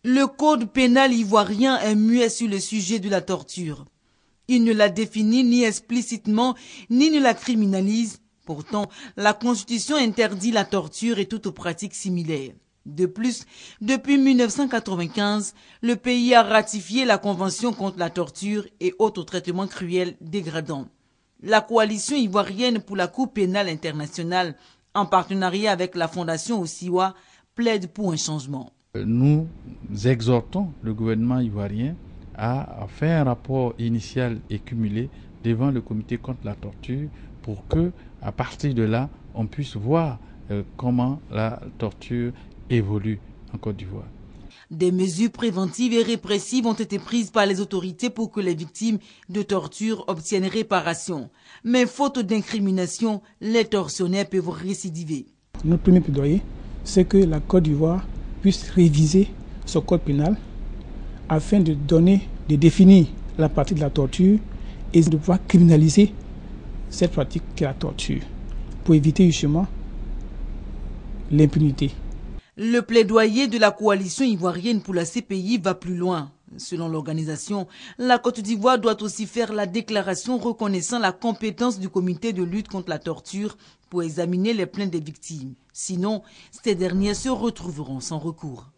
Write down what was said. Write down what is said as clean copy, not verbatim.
Le code pénal ivoirien est muet sur le sujet de la torture. Il ne la définit ni explicitement, ni ne la criminalise. Pourtant, la Constitution interdit la torture et toute pratique similaire. De plus, depuis 1995, le pays a ratifié la Convention contre la torture et autres traitements cruels dégradants. La coalition ivoirienne pour la Cour pénale internationale, en partenariat avec la Fondation Osiwa, plaide pour un changement. Nous exhortons le gouvernement ivoirien à faire un rapport initial et cumulé devant le comité contre la torture pour que, à partir de là, on puisse voir comment la torture évolue en Côte d'Ivoire. Des mesures préventives et répressives ont été prises par les autorités pour que les victimes de torture obtiennent réparation. Mais faute d'incrimination, les tortionnaires peuvent récidiver. Notre premier plaidoyer, c'est que la Côte d'Ivoire puisse réviser son code pénal afin de définir la pratique de la torture et de pouvoir criminaliser cette pratique qui est la torture pour éviter justement l'impunité. Le plaidoyer de la coalition ivoirienne pour la CPI va plus loin. Selon l'organisation, la Côte d'Ivoire doit aussi faire la déclaration reconnaissant la compétence du comité de lutte contre la torture pour examiner les plaintes des victimes. Sinon, ces dernières se retrouveront sans recours.